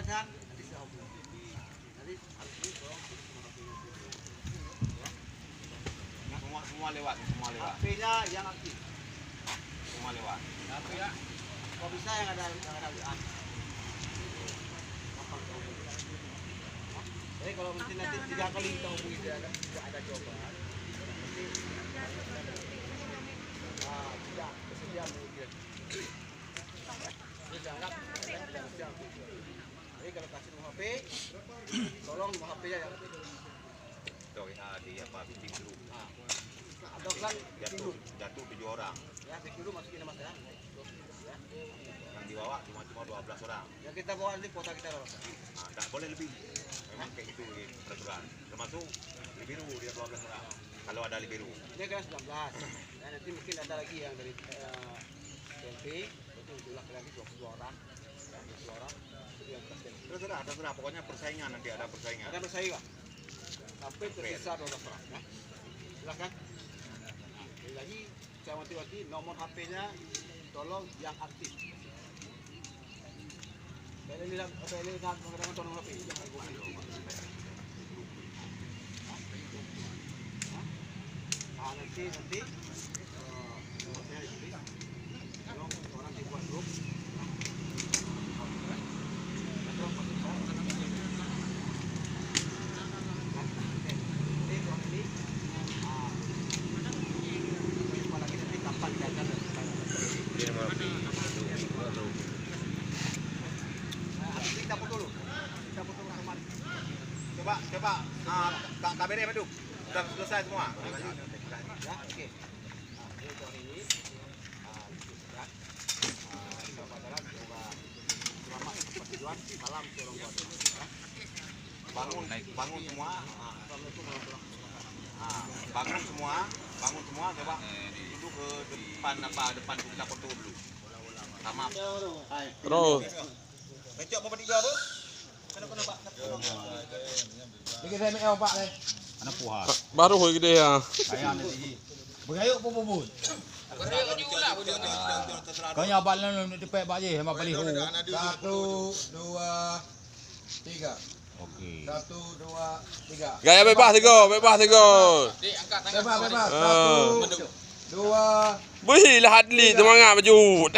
kan? Nanti saya hubungi. Nanti habis ini tolong Semua lewat. HP-nya yang aktif. Semua lewat. HP ya. Kalau bisa yang ada WA. Jadi kalau mesti nanti 3 kali kita hubungi tidak ada jawaban. Tidak bersedia mungkin. Ini jangan jadi kalau kasih nomor HP, tolong nomor HP-nya yang Itu di apa bikin dulu. atau kan Jatuh 7 orang. ya bikin dulu masukin nama saya. Yang dibawa cuma 12 orang. Yang kita bawa nanti kuota kita loh. Nah, tak boleh lebih. Memang kayak itu peraturan. Termasuk Libiru dia 12 orang. Kalau ada Libiru. Ini kan 19. Dan nanti mungkin ada lagi yang dari TNP itu jumlah lagi 22 orang. Ya, 22 orang. Itu yang Terserah. Pokoknya persaingan nanti ada persaingan. ada bersaing Pak. Sampai tersisa 12 orang ya. Silakan. Sekali lagi saya wanti-wanti nomor HP-nya tolong yang aktif. Saya lihat menggunakan nomor HP. Nanti nomornya ditulis. Orang dibuat grup. Coba KBR Madu. Sudah selesai semua. Ya, oke. Ini untuk hari ini. Selamat pertujuan. Salam seorang buat. Bangun semua. Assalamualaikum warahmatullahi wabarakatuh. Bangun semua. Coba duduk ke depan kita foto dulu. Sama. Terus. Becok mau bertiga apa? Kena Pak. Bagi saya ML Pak ni. Anak puas. Baru gede ya. Sayang ni. Berayuk pun bubut. Kau yang abang lalu nak depan Pak je sama balik. 1 2 3. Okey. 1 2 3. Gaya bebas tiga. Bebas. 1 2. Beri lah Hadli semangat bajut.